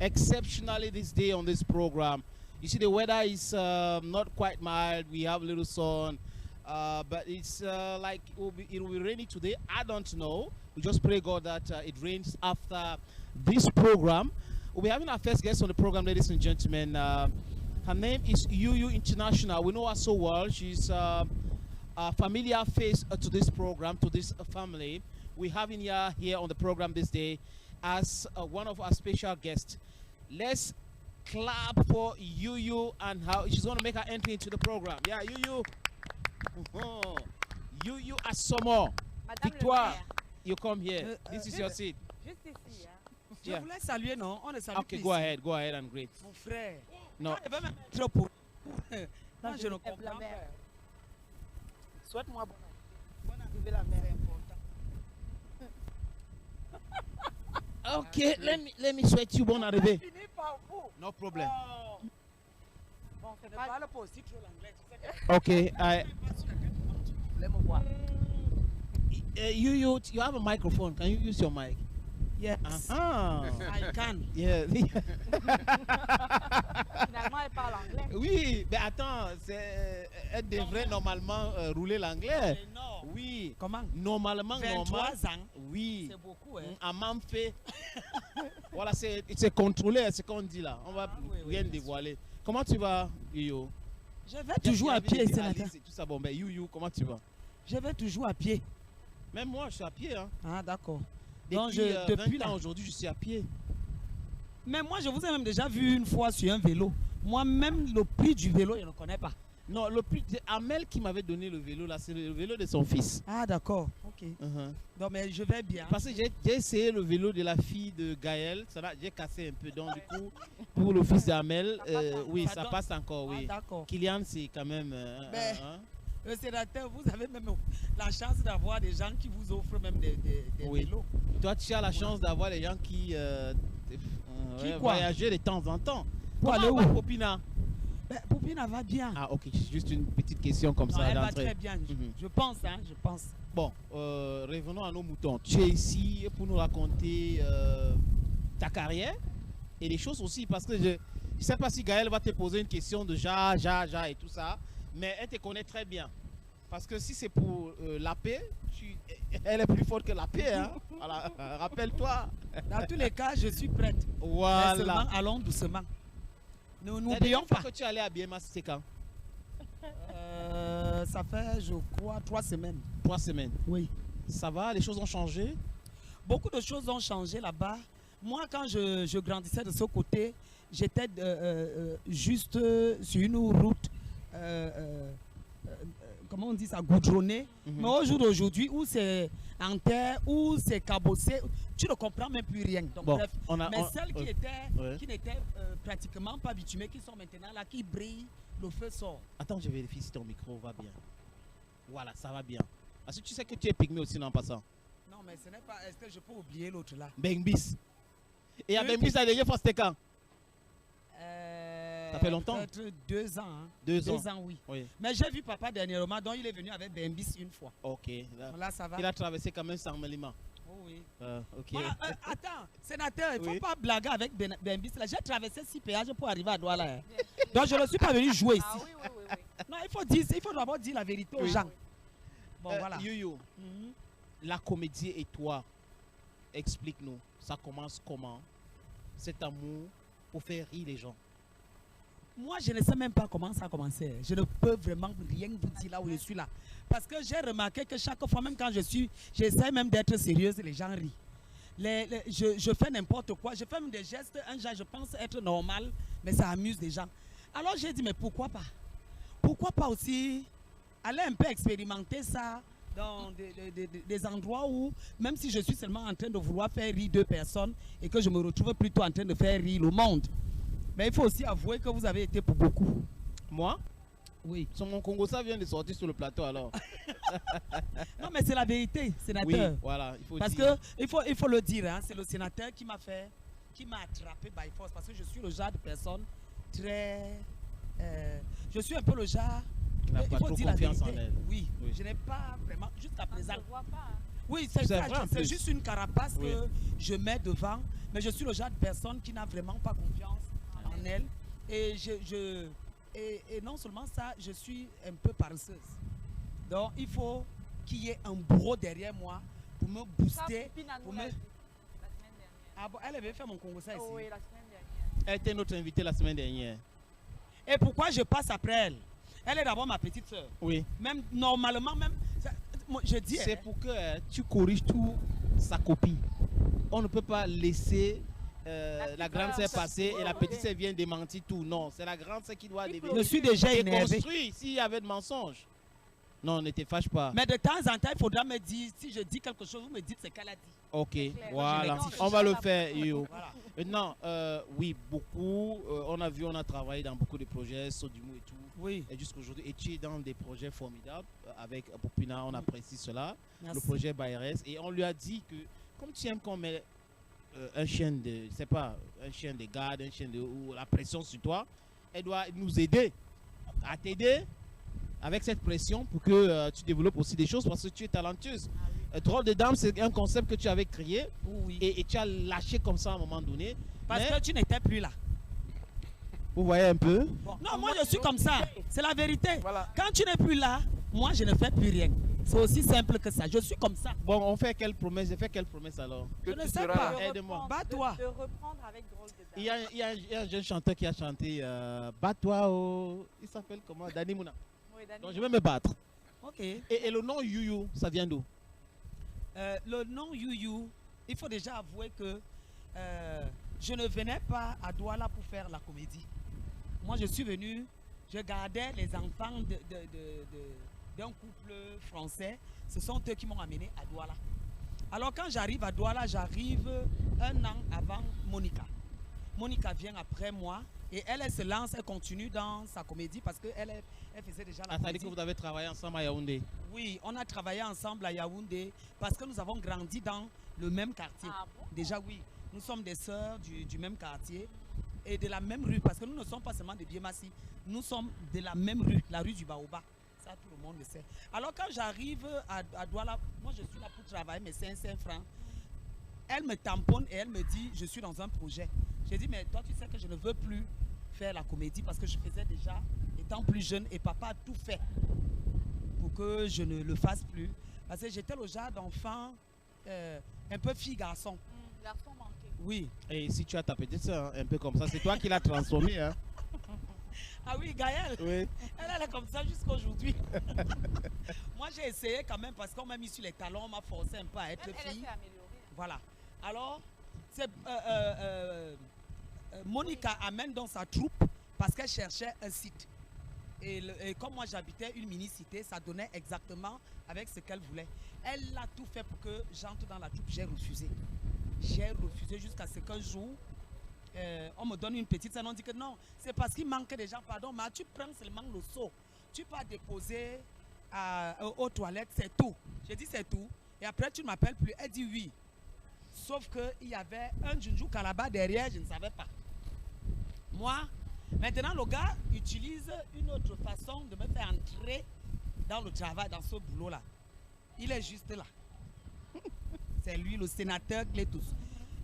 exceptionally this day on this program. You see, the weather is not quite mild. We have a little sun, but it's like it will be rainy today. I don't know. We just pray God that it rains after this program. We'll be having our first guest on the program, ladies and gentlemen. Her name is Yuyu International. We know her so well. She's a familiar face to this program, to this family. We're having her here on the program this day as one of our special guests. Let's clap for Yuyu and how she's going to make her entry into the program. Yeah, Yuyu. Yuyu Asomo. Victoire, you come here. This is your seat. Juste ici. Hein. Je voulais saluer, non? On est salué. Okay, go ahead and greet. Mon frère. Non. Il va même trop pour. Non, je ne comprends pas. Souhaite-moi bonne arrivée, la mère est importante. Okay, let me sweat you bon arrivée. Fini par vous. No problem. Oh. Bon, c'est Ne pas... parle pas aussi trop l'anglais. Tu sais que... Okay, Tu voulais me voir. you have a microphone. Can you use your mic? Yes. I can. Yeah. Finalement, elle parle anglais. Oui, mais attends, elle devrait normalement rouler l'anglais. Mais non. Oui. Comment? Normalement, 23 ans. Oui. C'est beaucoup, hein. À m'en fait. Voilà, c'est contrôlé, c'est ce qu'on dit là. On va oui, rien dévoiler. Comment tu vas, Yuyu? Je vais toujours à pied, sénateur. Tout ça, bon, ben Yuyu, comment tu vas? Je vais toujours à pied. Même moi, je suis à pied. Hein. Ah, d'accord. Donc, depuis 20 ans aujourd'hui, je suis à pied. Mais moi, je vous ai même déjà vu une fois sur un vélo. Moi-même, le prix du vélo, je ne connais pas. Non, le prix, c'est Amel qui m'avait donné le vélo, là, c'est le vélo de son fils. Ah, d'accord. Ok. Non, mais je vais bien. Parce que j'ai essayé le vélo de la fille de Gaël, j'ai cassé un peu. Donc, du coup, pour le fils d'Amel, oui, ça passe encore, oui. Ah, d'accord. Kylian, c'est quand même... Le sénateur, vous avez même la chance d'avoir des gens qui vous offrent même des vélos. Toi, tu as la chance d'avoir des gens qui voyagent de temps en temps. Pour aller où? Popina? Popina va bien. Ah, ok, juste une petite question comme ça. Elle va très bien, je pense, hein, je pense. Bon, revenons à nos moutons. Tu es ici pour nous raconter ta carrière et les choses aussi, parce que je ne sais pas si Gaël va te poser une question de ja et tout ça, mais elle te connaît très bien. Parce que si c'est pour la paix, elle est plus forte que la paix. Hein? Voilà, rappelle-toi. Dans tous les cas, je suis prête. Voilà. Mais seulement, allons doucement. Nous n'oublions pas. Que tu es allé à Biema, c'est quand? Ça fait, je crois, 3 semaines. 3 semaines? Oui. Ça va? Les choses ont changé? Beaucoup de choses ont changé là-bas. Moi, quand je grandissais de ce côté, j'étais juste sur une route, comment on dit ça, goudronnée. Mais au jour d'aujourd'hui, où c'est en terre, où c'est cabossé, tu ne comprends même plus rien. Donc, bon, bref, mais celles qui n'étaient pratiquement pas bitumées, qui sont maintenant là, qui brillent, le feu sort. Attends, je vérifie si ton micro va bien. Voilà, ça va bien. Parce que tu sais que tu es pygmée aussi, en passant. Non, mais ce n'est pas... Est-ce que je peux oublier l'autre là? Bengbis. Et à Bengbis, la dernière fois, c'était quand? Ça fait longtemps? Peut-être 2 ans. Hein. 2 ans, oui. Mais j'ai vu papa dernièrement, donc il est venu avec Bengbis une fois. Ok. Là, ça va. Il a traversé quand même sans Melima. Oh, oui. Ok. Voilà, attends, sénateur, il ne faut pas blaguer avec Bengbis. J'ai traversé 6 péages pour arriver à Douala. Hein. Donc je ne suis pas venu jouer ici. Ah oui. Non, il faut d'abord dire la vérité aux gens. Bon, voilà. Yuyu, la comédie et toi, explique-nous, ça commence comment? Cet amour pour faire rire les gens. Moi, je ne sais même pas comment ça a commencé. Je ne peux vraiment rien vous dire là où je suis là. Parce que j'ai remarqué que chaque fois, même quand j'essaie même d'être sérieuse, les gens rient. Je fais n'importe quoi. Je fais même des gestes, un genre, je pense être normal, mais ça amuse des gens. Alors j'ai dit, mais pourquoi pas? Pourquoi pas aussi aller un peu expérimenter ça dans des endroits où, même si je suis seulement en train de vouloir faire rire 2 personnes et que je me retrouve plutôt en train de faire rire le monde. Mais il faut aussi avouer que vous avez été pour beaucoup. Moi? Oui. Mon Congo, ça vient de sortir sur le plateau alors. Non, mais c'est la vérité, sénateur. Oui, voilà, il faut parce dire. que il faut le dire, hein, c'est le sénateur qui m'a attrapé by force. Parce que je suis le genre de personne très... je suis un peu le genre... Il n'a pas trop confiance en elle. Oui, je n'ai pas vraiment... Jusqu'à présent... On ne voit pas. Hein. Oui, c'est C'est ça. vrai, en C'est plus. juste une carapace Oui. que je mets devant. Mais je suis le genre de personne qui n'a vraiment pas confiance en elle. Et, et non seulement ça, je suis un peu paresseuse. Donc, il faut qu'il y ait un bourreau derrière moi pour me Ça, booster. Poupine a nous Pour l'a me... dit la semaine dernière. Ah bon, elle avait fait mon Congo ça ici. Oh oui, la semaine dernière. Elle était notre invitée la semaine dernière. Et pourquoi je passe après elle? Elle est d'abord ma petite soeur. Oui. Même normalement, même, moi, je dis, C'est pour que tu corriges tout sa copie. On ne peut pas laisser la grande sœur passer et la petite sœur vient démentir tout. Non, c'est la grande sœur qui doit Il faut- je devenir suis déjà et énervé. construire s'il y avait de mensonges. Non, ne te fâche pas. Mais de temps en temps, il faudra me dire, si je dis quelque chose, vous me dites ce qu'elle a dit. Ok, clair. voilà. Je On va le rectifie. faire, Yo. Voilà. Maintenant, oui, beaucoup. On a travaillé dans beaucoup de projets, Sodimou et tout. Oui, Et jusqu'aujourd'hui, et tu es dans des projets formidables avec Popina, on apprécie cela. merci. Le projet Bayres. Et on lui a dit que, comme tu aimes qu'on met un chien de, je sais pas, un chien de garde, un chien de, ou la pression sur toi, elle doit nous aider, à t'aider avec cette pression pour que tu développes aussi des choses parce que tu es talentueuse. Drôle de dame, c'est un concept que tu avais créé Oui. et tu as lâché comme ça à un moment donné. Parce Mais que tu n'étais plus là. vous voyez un peu. Non, moi je suis comme ça. C'est la vérité. Voilà. Quand tu n'es plus là, moi je ne fais plus rien. C'est aussi simple que ça. Je suis comme ça. Bon, on fait quelle promesse? J'ai fait quelle promesse alors? Je ne sais De pas. là. Aide-moi. reprendre- Bats-toi. De reprendre avec drôle de dame. Il y a un jeune chanteur qui a chanté Bats-toi, oh. Il s'appelle comment? Danny Mouna. Oui, Dani. Donc je vais me battre. Ok. Et le nom Yuyu, ça vient d'où? Le nom Yuyu, il faut déjà avouer que je ne venais pas à Douala pour faire la comédie. Moi, je suis venu, je gardais les enfants d'un couple français. Ce sont eux qui m'ont amené à Douala. Alors, quand j'arrive à Douala, j'arrive un an avant Monica. Monica vient après moi et elle se lance, elle continue dans sa comédie parce qu'elle elle faisait déjà la Ah, ça dit comédie. que vous avez travaillé ensemble à Yaoundé. Oui, on a travaillé ensemble à Yaoundé parce que nous avons grandi dans le même quartier. Ah bon? Déjà, oui, nous sommes des sœurs du même quartier et de la même rue parce que nous ne sommes pas seulement des Biemassi, nous sommes de la même rue, la rue du Baoba. Ça, tout le monde le sait. Alors, quand j'arrive à Douala, moi je suis là pour travailler mes 500 francs. Elle me tamponne et elle me dit, je suis dans un projet. J'ai dit, mais toi, tu sais que je ne veux plus faire la comédie parce que je faisais déjà, étant plus jeune, et papa a tout fait pour que je ne le fasse plus. Parce que j'étais le genre d'enfant, un peu fille-garçon. Garçon manqué. Oui. Et si tu as ta petite soeur un peu comme ça, c'est toi qui l'as transformée. Hein? Ah oui, Gaëlle, Oui. elle est comme ça jusqu'aujourd'hui. Moi, j'ai essayé quand même parce qu'on m'a mis sur les talons, on m'a forcé un peu à être Elle fille. s'est améliorée. Voilà. Alors, Monica amène dans sa troupe parce qu'elle cherchait un site. Et comme moi j'habitais une mini-cité, ça donnait exactement avec ce qu'elle voulait. Elle a tout fait pour que j'entre dans la troupe. J'ai refusé. J'ai refusé jusqu'à ce qu'un jour, on me donne une petite scène. On dit que non, c'est parce qu'il manque des gens. Pardon, mais tu prends seulement le seau. Tu peux déposer aux toilettes, c'est tout. J'ai dit c'est tout. Et après, tu ne m'appelles plus. Elle dit oui. Sauf qu'il y avait un Junju Kalaba derrière, je ne savais pas. Moi, maintenant, le gars utilise une autre façon de me faire entrer dans le travail, dans ce boulot-là. Il est juste là. C'est lui, le sénateur Clétus.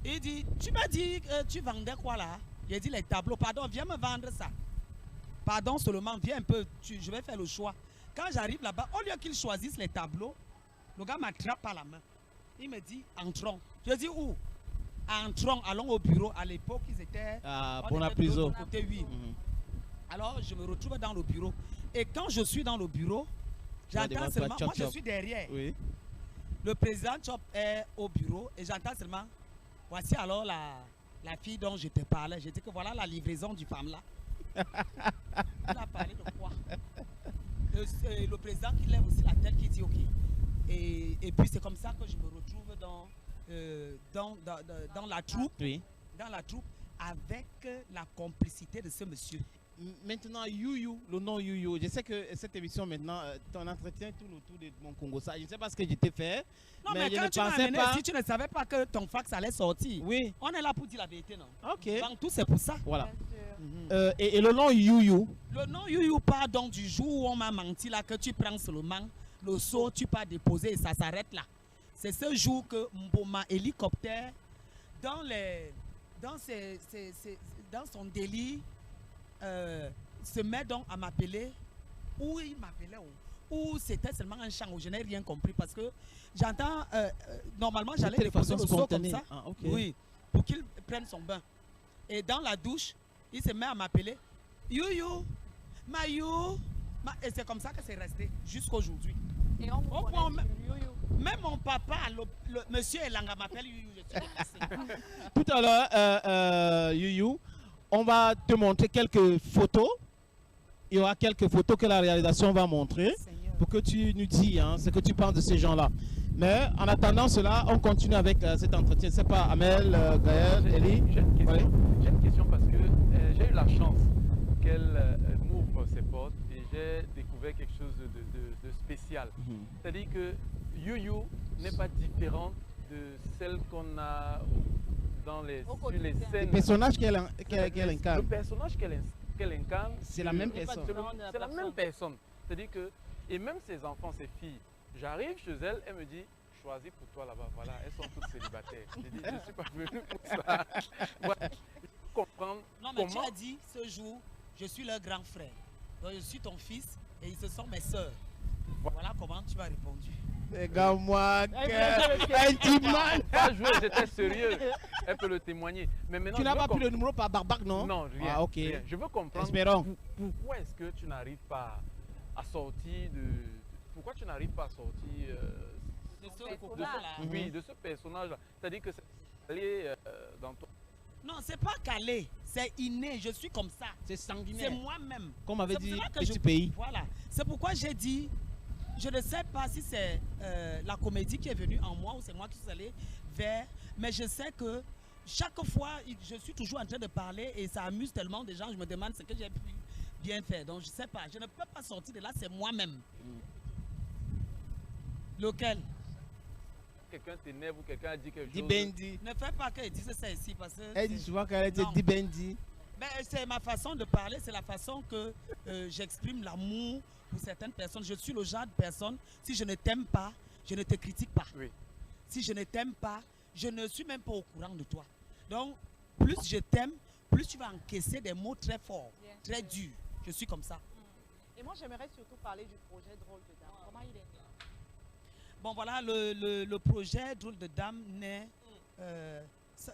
Il dit, tu m'as dit que tu vendais quoi là? J'ai dit les tableaux. Pardon, viens me vendre ça. Pardon seulement, viens un peu, je vais faire le choix. Quand j'arrive là-bas, au lieu qu'il choisisse les tableaux, le gars m'attrape par la main. Il me dit, entrons. Je dis où? Entrons, allons au bureau. À l'époque, ils étaient... on Pour la était de l'autre prison. côté, oui. Mhm. Alors, je me retrouve dans le bureau. Et quand je suis dans le bureau, Tu vas j'entends devant seulement... toi, Moi, chop, je chop. suis derrière. Oui. Le président Chop est au bureau et j'entends seulement, voici alors la fille dont je te parlais. J'ai dit que voilà la livraison du femme là. Il a parlé de quoi? Le président qui lève aussi la tête qui dit ok. Et puis c'est comme ça que je me retrouve dans la troupe, Oui. avec la complicité de ce monsieur. Maintenant, Yuyu, le nom Yuyu. Je sais que cette émission maintenant, ton entretien tourne autour de mon Congo. Ça, je ne sais pas ce que je t'ai fait. Non mais, je quand ne tu m'as pensais amené pas. ici, tu ne savais pas que ton fax allait sortir. Oui. On est là pour dire la vérité, non? Ok. Avant tout, c'est pour ça. Voilà. Bien sûr. Et le nom Yuyu. Le nom Yuyu part donc du jour où on m'a menti là que tu prends seulement le seau, tu pars déposer et ça s'arrête là. C'est ce jour que Mboma hélicoptère, dans, les, dans, dans son délit, se met donc à m'appeler, ou il m'appelait, ou c'était seulement un chant où je n'ai rien compris parce que j'entends, normalement j'allais C'était de déposer façon le seau comme spontanée. ça, Ah, ok. oui, pour qu'il prenne son bain. Et dans la douche, il se met à m'appeler, You, Mayou, et c'est comme ça que c'est resté jusqu'aujourd'hui. Et on vous Au connaît point sur You. Même mon papa, le monsieur Elanga m'appelle Youyou, je suis dépassée. Tout à l'heure, Youyou, on va te montrer quelques photos. Il y aura quelques photos que la réalisation va montrer Seigneur. pour que tu nous dis ce que tu penses de ces gens-là. Mais en attendant cela, on continue avec cet entretien. C'est pas Amel, Gaël, Elie. J'ai une question. Oui. J'ai une question parce que j'ai eu la chance qu'elle m'ouvre ses portes et j'ai découvert quelque chose de spécial. C'est-à-dire que Youyou n'est pas différente de celle qu'on a sur les quotidien. Le scènes. personnage qu'elle Le incarne, personnage qu'elle incarne, c'est la même n'est pas personne. différent de la C'est la personne. même personne. C'est-à-dire que, et même ses enfants, ses filles, j'arrive chez elle, elle me dit, choisis pour toi là-bas, voilà, elles sont toutes célibataires. Je dis, je ne suis pas venu pour ça. Voilà. Comprendre Non, mais tu comment. as dit ce jour, je suis leur grand frère. Donc je suis ton fils et ils se sont mes sœurs. Voilà comment tu as répondu. Regarde-moi, Pas jouer, j'étais sérieux. Elle peut le témoigner. Mais maintenant, Tu n'as je veux pas pris le numéro par Barbac, non? Non, rien. Ah, ok. Rien. Je veux comprendre Espérons. pourquoi est-ce que tu n'arrives pas à sortir de. Pourquoi tu n'arrives pas à sortir De ce personnage. couple-là. oui, de ce personnage-là. C'est-à-dire que c'est allé dans toi. Non, c'est pas calé, c'est inné, je suis comme ça. C'est C'est sanguinaire. moi-même. Comme avait C'est pour dit cela que Petit je- Pays. Voilà. C'est pourquoi j'ai dit, je ne sais pas si c'est la comédie qui est venue en moi ou c'est moi qui suis allé vers, mais je sais que chaque fois, je suis toujours en train de parler et ça amuse tellement des gens, je me demande ce que j'ai pu bien faire. Donc je ne sais pas, je ne peux pas sortir de là, c'est moi-même. Lequel? Quelqu'un t'énerve ou quelqu'un a dit quelque Di chose. Bendi. Ne fais pas qu'elle dise ça ici parce que... Elle dit c'est- souvent qu'elle dit Non. Di Bendi. Mais c'est ma façon de parler, c'est la façon que j'exprime l'amour pour certaines personnes. Je suis le genre de personne, si je ne t'aime pas, je ne te critique pas. Oui. Si je ne t'aime pas, je ne suis même pas au courant de toi. Donc, plus je t'aime, plus tu vas encaisser des mots très forts, Bien très sûr. durs. Je suis comme ça. Et moi, j'aimerais surtout parler du projet Drôle de Dame. Comment il est né? Bon, voilà, le projet Drôle de Dame naît,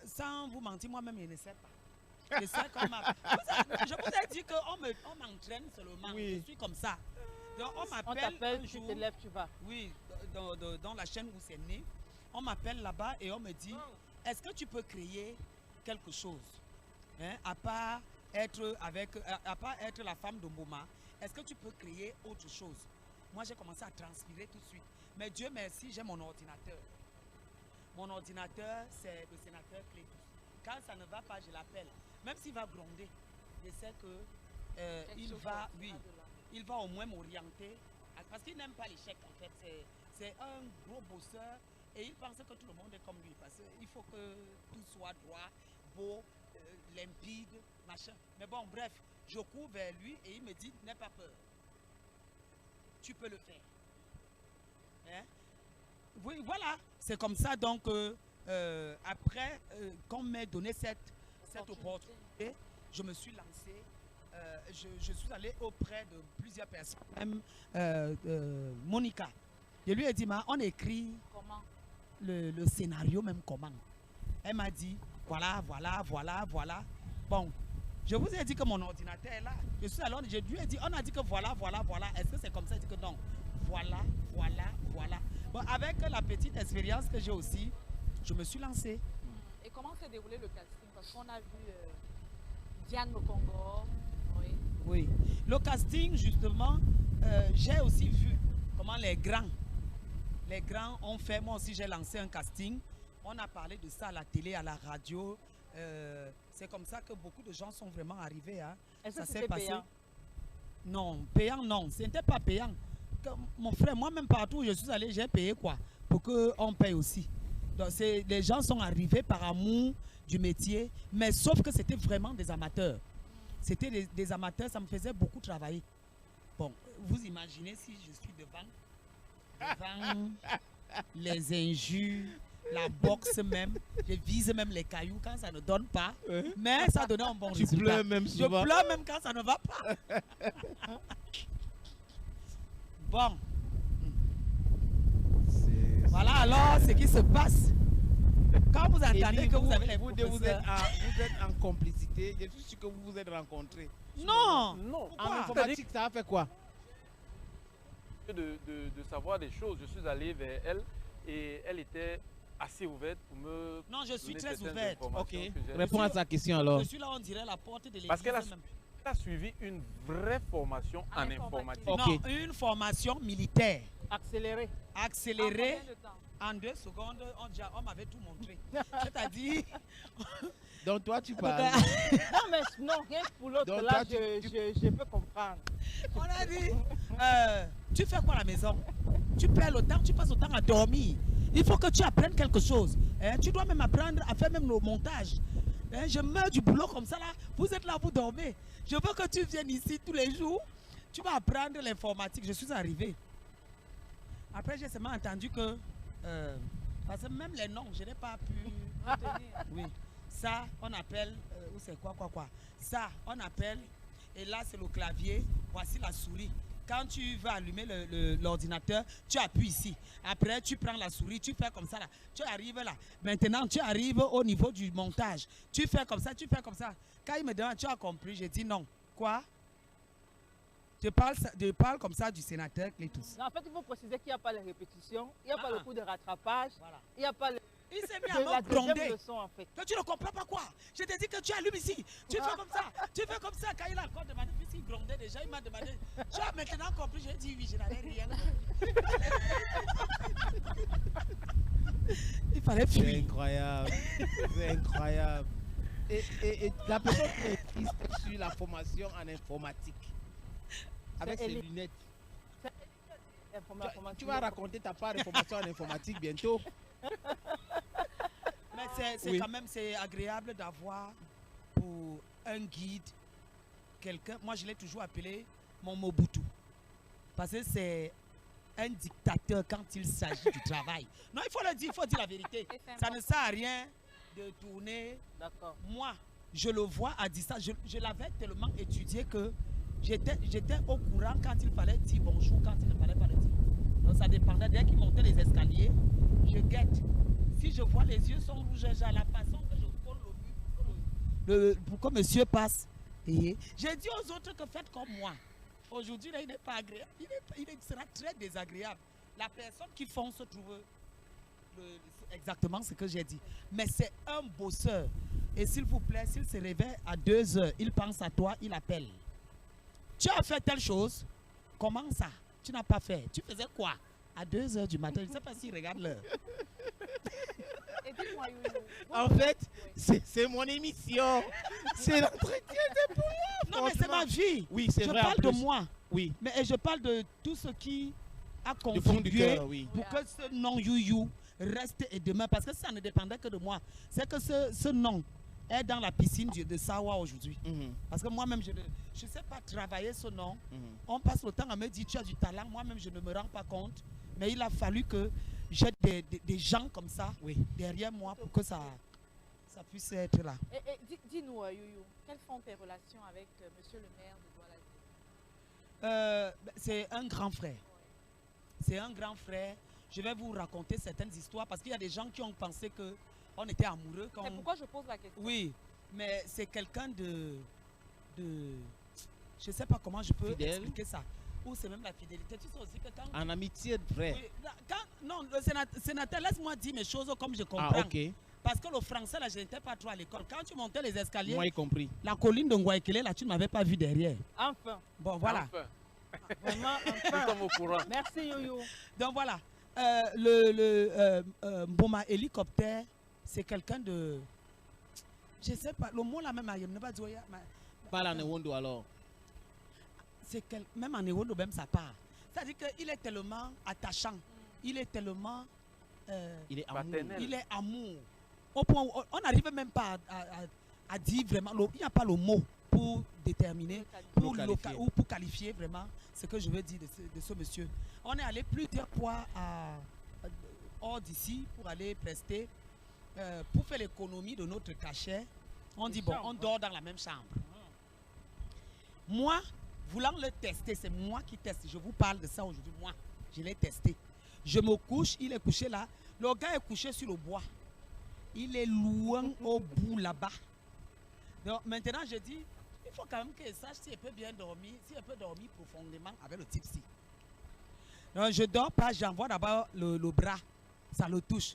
sans vous mentir, moi-même, je ne sais pas. Je sais qu'on m'a... Je vous ai dit qu'on m'entraîne seulement. Oui. Je suis comme ça. Donc, on On m'appelle t'appelle, un tu jour, te lèves, tu vas. oui, dans la chaîne où c'est né. On m'appelle là-bas et on me dit, est-ce que tu peux créer quelque chose, hein, à part être la femme de Mboma, est-ce que tu peux créer autre chose? Moi, j'ai commencé à transpirer tout de suite. Mais Dieu merci, j'ai mon ordinateur. Mon ordinateur, c'est le sénateur Clétus. Quand ça ne va pas, je l'appelle. Même s'il va gronder, je sais que Quelque il chose va, sortira oui, de là. il va au moins m'orienter. Parce qu'il n'aime pas l'échec, en fait. C'est un gros bosseur et il pense que tout le monde est comme lui. Parce qu'il faut que tout soit droit, beau, limpide, machin. Mais bon, bref, je cours vers lui et il me dit, n'aie pas peur. Tu peux le faire. Hein? Oui, voilà. C'est comme ça, donc, après qu'on m'ait donné cette opportunité, je me suis lancé. Je suis allé auprès de plusieurs personnes, même Monica. Je lui ai dit, on écrit Comment? le scénario même comment. Elle m'a dit, voilà. Bon, je vous ai dit que mon ordinateur est là. Je suis allé, je lui ai dit, on a dit que voilà. Est-ce que c'est comme ça? Il dit que non. Voilà. Bon, avec la petite expérience que j'ai aussi, je me suis lancé. Et comment s'est déroulé le casting? Parce qu'on a vu Diane Mokongo. Oui. Oui. Le casting, justement, j'ai aussi vu comment les grands ont fait. Moi aussi, j'ai lancé un casting. On a parlé de ça à la télé, à la radio. C'est comme ça que beaucoup de gens sont vraiment arrivés. Hein. Est-ce Ça que s'est c'était passé. payant? Non, payant, non. Ce n'était pas payant. Mon frère, moi-même, partout où je suis allé, j'ai payé quoi? Pour qu'on paye aussi. Donc, les gens sont arrivés par amour du métier, mais sauf que c'était vraiment des amateurs. C'était des amateurs, ça me faisait beaucoup travailler. Bon, vous imaginez si je suis devant les injures, la boxe même. Je vise même les cailloux quand ça ne donne pas. Mais ça donnait un bon Tu résultat. pleures même Je souvent. pleure même quand ça ne va pas. Bon, voilà alors ce qui se passe. Quand vous entendez que vous avez les vous professeurs... êtes en complicité. Je suis sûr que vous vous êtes rencontrés. Non, Non. En Pourquoi? informatique, ça a fait quoi? De savoir des choses, je suis allé vers elle et elle était assez ouverte pour me non, je suis donner très certaines ouverte. informations Ok. que j'ai. Réponds à sa question alors. Je suis là, on dirait la porte de l'église. Parce qu'elle a, même. elle a suivi une vraie formation En en informatique. informatique. Ok. Non, une formation militaire Accéléré. accélérée. En combien de temps? En 2 secondes, on m'avait tout montré. C'est-à-dire, Donc toi, tu parles. Non, mais non, rien que pour l'autre, Donc, là, toi, je peux comprendre. on a dit, tu fais quoi à la maison? Tu perds le temps, tu passes le temps à dormir. Il faut que tu apprennes quelque chose. Hein? Tu dois même apprendre à faire même le montage. Hein? Je meurs du boulot comme ça là. Vous êtes là, vous dormez. Je veux que tu viennes ici tous les jours. Tu vas apprendre l'informatique. Je suis arrivé. Après, j'ai seulement entendu que... parce que même les noms, je n'ai pas pu retenir. Oui. Ça, on appelle... ou c'est quoi. Ça, on appelle... Et là, c'est le clavier. Voici la souris. Quand tu veux allumer l'ordinateur, tu appuies ici. Après, tu prends la souris, tu fais comme ça là. Tu arrives là. Maintenant, tu arrives au niveau du montage. Tu fais comme ça, tu fais comme ça. Quand il me demande, tu as compris, j'ai dit non. Quoi? Je parle comme ça du sénateur Clétus. Non, en fait, il faut préciser qu'il n'y a pas les répétitions, il n'y a pas le coup de rattrapage, Voilà. il n'y a pas Il s'est mis à la me deuxième gronder. leçon, en fait. Que tu ne comprends pas quoi? Je t'ai dit que tu allumes ici. Tu fais comme ça. Tu fais comme ça. Quand il a encore demandé, puisqu'il grondait déjà, il m'a demandé. Tu as maintenant compris? J'ai dit oui, je n'avais rien compris. Il fallait C'est fuir. incroyable. C'est incroyable. Et la personne qui insiste sur la formation en informatique, avec C'est ses Elie. lunettes, Informatique. tu vas raconter ta part de formation en informatique bientôt. Mais c'est Oui. quand même c'est agréable d'avoir pour un guide quelqu'un. Moi, je l'ai toujours appelé mon Mobutu. Parce que c'est un dictateur quand il s'agit du travail. Non, il faut le dire, il faut dire la vérité. Et c'est Ça ne sert à rien de tourner. D'accord. Moi, je le vois à distance. Je l'avais tellement étudié que j'étais au courant quand il fallait dire bonjour, quand il ne fallait pas le dire. Donc ça dépendait. Dès qu'il montait les escaliers, je guette. Si je vois les yeux sont rouges, j'ai la façon que je colle le but pour que monsieur passe. Et j'ai dit aux autres que faites comme moi. Aujourd'hui, là, il n'est pas agréable. Il sera très désagréable. La personne qui fonce trouve exactement ce que j'ai dit. Mais c'est un bosseur. Et s'il vous plaît, s'il se réveille à 2 heures, il pense à toi, il appelle. Tu as fait telle chose. Comment ça? Tu n'as pas fait. Tu faisais quoi? À 2 heures du matin. Je ne sais pas s'il regarde l'heure. Et dis-moi, Yoyo, vous- En fait, c'est mon émission. C'est l'entretien, c'est pour moi. Non, mais c'est ma vie. Oui, c'est Je vrai. en parle de plus. moi. Oui, Mais et je parle de tout ce qui a du fond du contribué cœur, oui. pour que ce nom You reste et demain. Parce que ça ne dépendait que de moi. C'est que ce nom est dans la piscine de Sawa aujourd'hui. Mhm, Parce que moi-même, je ne sais pas travailler ce nom. mhm. On passe le temps à me dire tu as du talent. Moi-même, je ne me rends pas compte. Mais il a fallu que j'ai des gens comme ça Oui. derrière moi pour que ça puisse être là. Et dis-nous, Yoyo, quelles sont tes relations avec monsieur le maire de Douala? C'est un grand frère. C'est un grand frère. Je vais vous raconter certaines histoires parce qu'il y a des gens qui ont pensé qu'on était amoureux. C'est pourquoi je pose la question. Oui, mais c'est quelqu'un de... Je ne sais pas comment je peux Fidèle. expliquer ça. Ou c'est même la fidélité. Tu sais aussi que quand... En amitié de vrai. Oui, non, le sénateur, laisse-moi dire mes choses comme je comprends. Ah, ok. Parce que le français, là, je n'étais pas trop à l'école. Quand tu montais les escaliers, Moi, y compris. la colline de Ngouaïkele, là, tu ne m'avais pas vu derrière. Enfin, Bon, voilà. Enfin, vraiment, nous enfin. sommes au courant. Merci, Yoyo. Donc voilà, Mboma hélicoptère, c'est quelqu'un de... Je sais pas, le mot là même, je ne vais pas dire... Parle en Ewondo alors. C'est même en Ewondo, même ça part. C'est-à-dire qu'il est tellement attachant, il est tellement... Il est amour. Paternel. il est amour. Au point où on n'arrive même pas à dire vraiment, il n'y a pas le mot pour déterminer, Pour qualifier. ou pour qualifier vraiment ce que je veux dire de ce monsieur. On est allé plusieurs fois hors d'ici pour aller prester, pour faire l'économie de notre cachet. On dit, bon, on dort dans la même chambre. Moi, voulant le tester, c'est moi qui teste. Je vous parle de ça aujourd'hui. Moi, je l'ai testé. Je me couche, il est couché là. Le gars est couché sur le bois. Il est loin au bout là-bas. Donc maintenant, je dis, il faut quand même qu'il sache si elle peut bien dormir, si elle peut dormir profondément avec le type-ci. Donc je ne dors pas, j'envoie d'abord le bras. Ça le touche.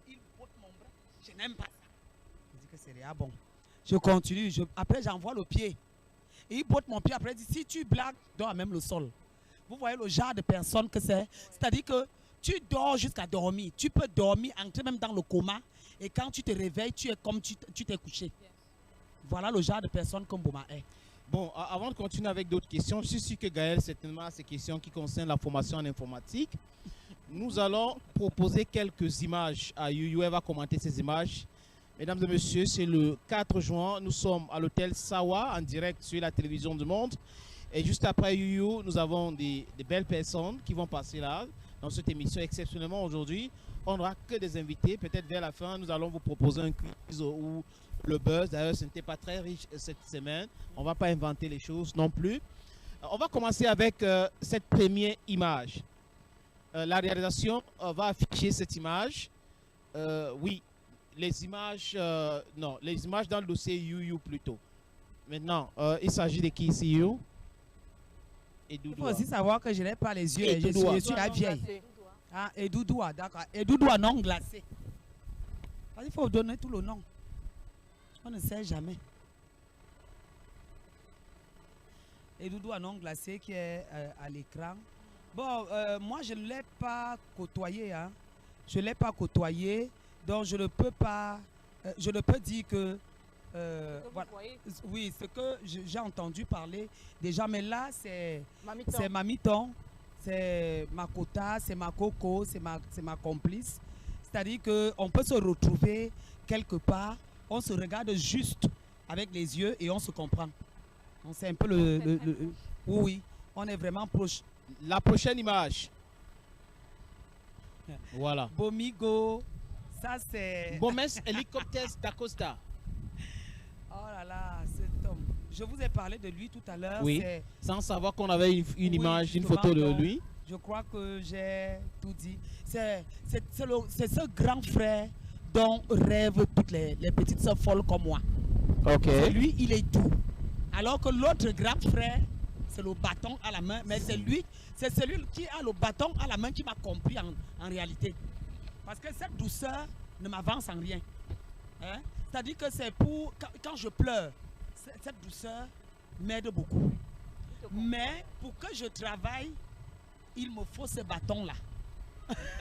Il botte mon bras. Je n'aime pas ça. Je dis que c'est rien. Bon. Je continue. Après, j'envoie le pied. Et il botte mon pied. Après, il dit, si tu blagues, dors même le sol. Vous voyez le genre de personne que c'est. C'est-à-dire que tu dors jusqu'à dormir. Tu peux dormir, entrer même dans le coma. Et quand tu te réveilles, tu es comme tu t'es couché. Yes. Voilà le genre de personne comme Boma est. Bon, avant de continuer avec d'autres questions, je suis sûr que Gaël, certainement, a ces questions qui concernent la formation en informatique. Nous allons proposer quelques images à Youyou. Elle va commenter ces images. Mesdames et messieurs, c'est le 4 juin. Nous sommes à l'hôtel Sawa, en direct sur la télévision du monde. Et juste après Youyou, nous avons des belles personnes qui vont passer là, dans cette émission. Exceptionnellement, aujourd'hui, on n'aura que des invités. Peut-être vers la fin, nous allons vous proposer un quiz ou le buzz. D'ailleurs, ce n'était pas très riche cette semaine. On ne va pas inventer les choses non plus. On va commencer avec cette première image. La réalisation va afficher cette image. Oui, les images, non, les images dans le dossier Youyou plutôt. Maintenant, il s'agit de qui ici, You? Il faut aussi savoir que je n'ai pas les yeux. Je suis la vieille. Ah, Edoudoua, d'accord. Edoudoua non glacé. Il faut donner tout le nom. On ne sait jamais. Edoudoua non glacé qui est à l'écran. Bon, moi je ne l'ai pas côtoyé. Hein. Je ne l'ai pas côtoyé. Donc je ne peux pas. Je ne peux dire que. Voilà. Oui, ce que j'ai entendu parler déjà, mais là c'est Mamiton, c'est ma Kota, c'est ma Coco, c'est ma complice. C'est-à-dire qu'on peut se retrouver quelque part, on se regarde juste avec les yeux et on se comprend. Donc c'est un peu oui, on est vraiment proche. La prochaine image. Voilà. Bomigo, ça c'est... Bomes Helicopters d'Acosta. Oh là là, cet homme. Je vous ai parlé de lui tout à l'heure. Oui, sans savoir qu'on avait une image, une photo de lui. Je crois que j'ai tout dit. C'est ce grand frère dont rêvent toutes les petites sœurs folles comme moi. Ok. Lui, il est doux. Alors que l'autre grand frère, c'est le bâton à la main. Mais c'est celui qui a le bâton à la main qui m'a compris en réalité. Parce que cette douceur ne m'avance en rien. Hein? C'est-à-dire que c'est pour... Quand je pleure, cette douceur m'aide beaucoup. Mais pour que je travaille, il me faut ce bâton-là.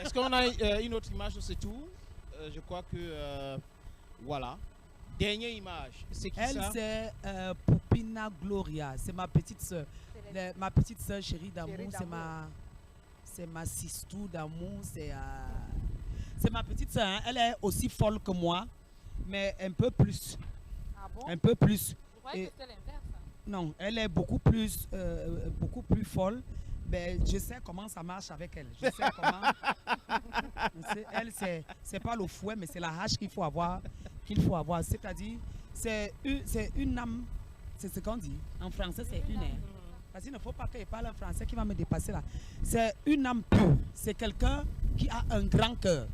Est-ce qu'on a une autre image de ce tour? Je crois que... voilà. Dernière image. C'est qui ça? Elle, c'est Poupina Gloria. C'est ma petite soeur. Ma petite soeur chérie d'amour. C'est ma sistou d'amour. C'est ma petite soeur. Hein. Elle est aussi folle que moi. Mais un peu plus. Ah bon? Un peu plus. Je croyais que c'était l'inverse. Non, elle est beaucoup plus folle. Mais je sais comment ça marche avec elle. Je sais comment. Elle, c'est pas le fouet, mais c'est la hache qu'il faut avoir. C'est-à-dire, c'est une âme. C'est ce qu'on dit. En français, c'est une âme. Parce qu'il ne faut pas qu'elle parle en français qui va me dépasser là. C'est une âme pure. C'est quelqu'un qui a un grand cœur.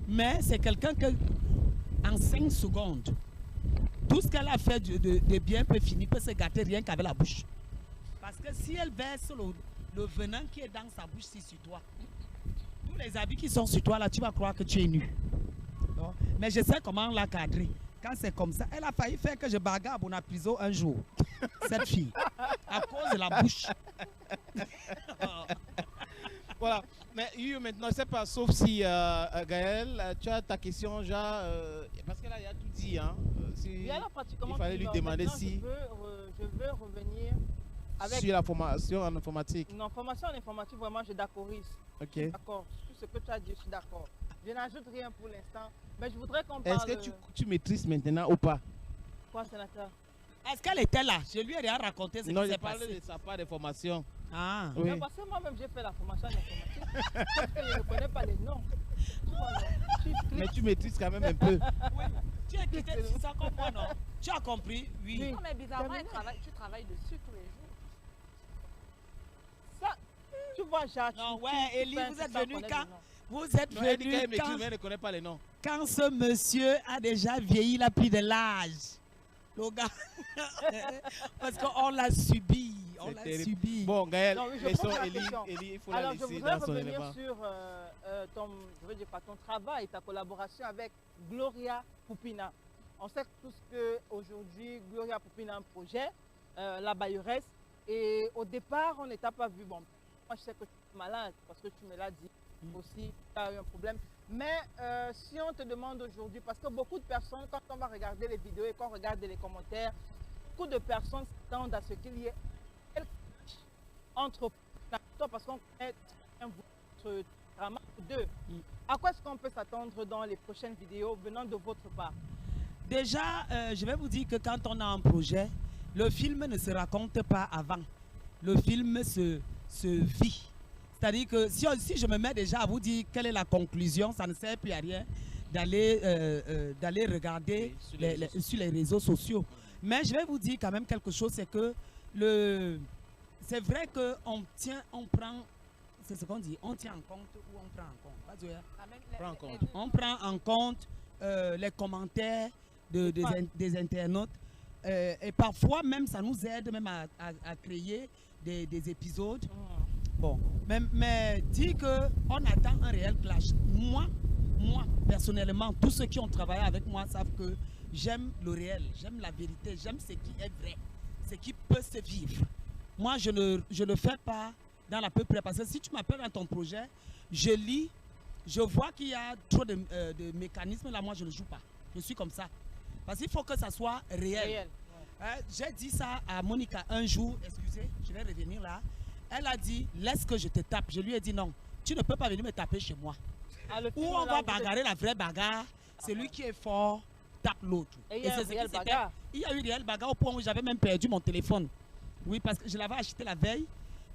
Mais c'est quelqu'un que, en 5 secondes, tout ce qu'elle a fait de bien peut finir, peut se gâter rien qu'avec la bouche. Parce que si elle verse le venin qui est dans sa bouche, si sur toi, tous les habits qui sont sur toi, là, tu vas croire que tu es nu. Non? Mais je sais comment la cadrer. Quand c'est comme ça, elle a failli faire que je bagarre à prison un jour, cette fille, à cause de la bouche. Voilà. Mais maintenant, je ne sais pas, sauf si Gaël, tu as ta question déjà, parce que là, il a tout dit. Hein, il fallait lui demander si... Je veux revenir avec... Sur la formation en informatique. Non, formation en informatique, vraiment, je d'accorise. Ok. D'accord. Tout ce que tu as dit, je suis d'accord. Je n'ajoute rien pour l'instant. Mais je voudrais qu'on parle... Est-ce que tu maîtrises maintenant ou pas? Quoi, sénateur? Est-ce qu'elle était là? Je lui ai rien raconté ce qui s'est passé. Non, je parlais de sa part de formation. Ah. Oui. Mais parce que moi-même, j'ai fait la formation en informatique. Parce que je ne connais pas les noms. Mais tu maîtrises quand même un peu. Oui. Tu es quitté sur ça comme moi, non? Tu as compris? Oui. Oui. Non, mais bizarrement, Terminé. tu travailles dessus tous les jours. Ça, tu vois, Jacques. Non, tu- ouais, tu Elie, fais vous un êtes sans venu connaître quand? le nom. Vous êtes Non, elle dit venu qu'elle m'écrit, quand, mais elle ne connaît pas les noms. quand ce monsieur a déjà vieilli, il a pris de l'âge. Le gars. Parce qu'on l'a subi. On C'est l'a terrible. subi. Bon, Gaël, Non, oui, je laissons pose la Elie, question. Elie, il faut la Alors, je laisser voudrais dans son revenir élément. sur je veux dire quoi, ton travail, ta collaboration avec Gloria Poupina. On sait tous qu'aujourd'hui, Gloria Poupina a un projet, la Bayeresse, et au départ, on n'était pas vu. Bon, moi, je sais que tu es malade parce que tu me l'as dit aussi, tu as eu un problème. Mais si on te demande aujourd'hui, parce que beaucoup de personnes, quand on va regarder les vidéos et qu'on regarde les commentaires, beaucoup de personnes s'attendent à ce qu'il y ait entre toi, parce qu'on connaît votre drama deux. À quoi est-ce qu'on peut s'attendre dans les prochaines vidéos venant de votre part? Déjà, je vais vous dire que quand on a un projet, le film ne se raconte pas avant. Le film se vit. C'est-à-dire que si je me mets déjà à vous dire quelle est la conclusion, ça ne sert plus à rien d'aller regarder Oui, sur les réseaux sociaux. Mais je vais vous dire quand même quelque chose, c'est que c'est vrai qu'on prend, c'est ce qu'on dit, on tient en compte ou on prend en compte. Vas-y, hein. Ah, même Prends en les compte. deux. On prend en compte les commentaires des internautes et parfois même ça nous aide même à créer des épisodes. Bon, mais dire qu'on attend un réel clash. Moi, personnellement, tous ceux qui ont travaillé avec moi savent que j'aime le réel, j'aime la vérité, j'aime ce qui est vrai, ce qui peut se vivre. Moi, je ne fais pas dans la peu près, parce que si tu m'appelles dans ton projet, je lis, je vois qu'il y a trop de mécanismes, là, moi, je ne joue pas. Je suis comme ça. Parce qu'il faut que ça soit réel. Réel. J'ai dit ça à Monica un jour, excusez, je vais revenir là. Elle a dit, laisse que je te tape. Je lui ai dit non, tu ne peux pas venir me taper chez moi. Ah, le Où film, on là, va vous êtes- bagarrer la vraie bagarre, celui qui est fort tape l'autre. Et il y a c'est un ce qui réel s'était- bagarre. Il y a eu réel bagarre au point où j'avais même perdu mon téléphone. Oui, parce que je l'avais acheté la veille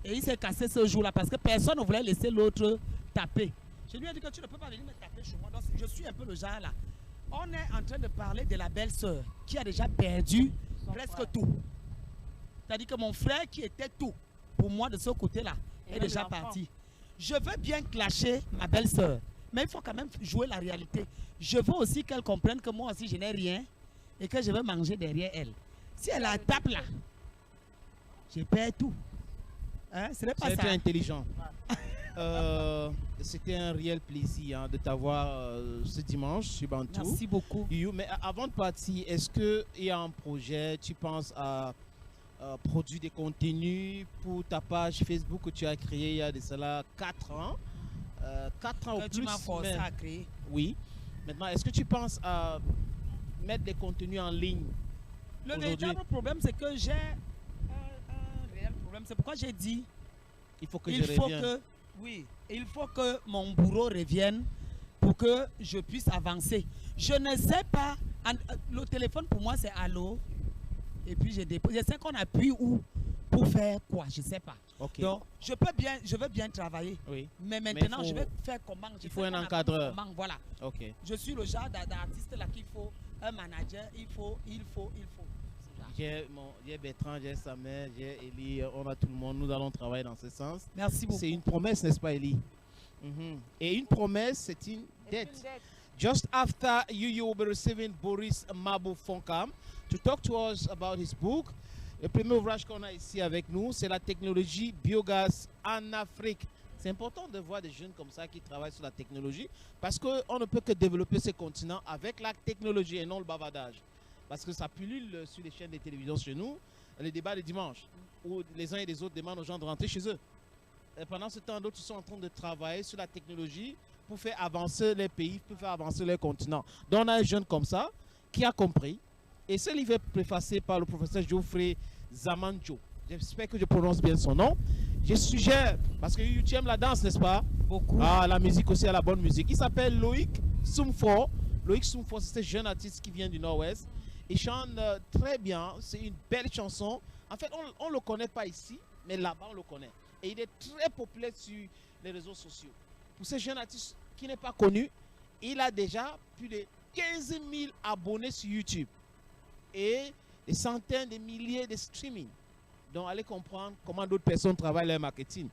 et il s'est cassé ce jour-là parce que personne ne voulait laisser l'autre taper. Je lui ai dit que tu ne peux pas venir me taper chez moi. Donc, je suis un peu le genre là. On est en train de parler de la belle-sœur qui a déjà perdu Son presque frère. tout. C'est-à-dire que mon frère qui était tout pour moi de ce côté-là Et est même déjà l'enfant. parti. Je veux bien clasher ma belle-sœur, mais il faut quand même jouer la réalité. Je veux aussi qu'elle comprenne que moi aussi je n'ai rien et que je vais manger derrière elle. Si elle la tape là, je perds tout. Hein? Ce n'est pas C'était ça. intelligent. C'était un réel plaisir de t'avoir ce dimanche sur Bantou. Merci beaucoup. You, mais avant de partir, est-ce qu'il y a un projet, tu penses à produire des contenus pour ta page Facebook que tu as créée il y a de cela 4 ans 4 ans Que ou tu plus m'as forcé même. à créer. Oui. Maintenant, est-ce que tu penses à mettre des contenus en ligne Le aujourd'hui? véritable problème, c'est que j'ai un réel problème. C'est pourquoi j'ai dit Il faut que il je faut revienne. que, oui, il faut que mon bourreau revienne pour que je puisse avancer. Je ne sais pas, le téléphone pour moi c'est allô, et puis je dépose. Je sais qu'on appuie où pour faire quoi, je ne sais pas. Ok. Donc, je veux bien travailler, Oui. mais maintenant faut- je vais faire comment. Je il faut sais un qu'on appuie encadreur. comment, voilà. Ok. Je suis le genre d'artiste là qu'il faut un manager, il faut. J'ai Bertrand, j'ai Samuel, j'ai Elie, on a tout le monde. Nous allons travailler dans ce sens. Merci beaucoup. C'est une promesse, n'est-ce pas, Elie? Et une promesse, c'est une Et dette. une dette. Just after you will be receiving Boris Mabou Fonkam to talk to us about his book. Le premier ouvrage qu'on a ici avec nous, c'est la technologie biogaz en Afrique. C'est important de voir des jeunes comme ça qui travaillent sur la technologie parce qu'on ne peut que développer ce continent avec la technologie et non le bavardage. Parce que ça pullule sur les chaînes de télévision chez nous, les débats de dimanche, où les uns et les autres demandent aux gens de rentrer chez eux. Et pendant ce temps, d'autres sont en train de travailler sur la technologie pour faire avancer les pays, pour faire avancer les continents. Donc on a un jeune comme ça qui a compris. Et ce livre est préfacé par le professeur Geoffrey Zamanjo. J'espère que je prononce bien son nom. Je suggère, parce que tu aimes la danse, n'est-ce pas? Beaucoup. Ah, la musique aussi, à la bonne musique. Il s'appelle Loïc Soumfort. Loïc Soumfort, c'est ce jeune artiste qui vient du Nord-Ouest. Il chante très bien. C'est une belle chanson. En fait, on ne le connaît pas ici, mais là-bas, on le connaît. Et il est très populaire sur les réseaux sociaux. Pour ce jeune artiste qui n'est pas connu, il a déjà plus de 15 000 abonnés sur YouTube et des centaines de milliers de streaming. Donc, allez comprendre comment d'autres personnes travaillent leur marketing.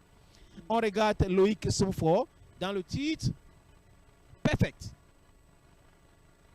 On regarde Loïc Somfort dans le titre Perfect.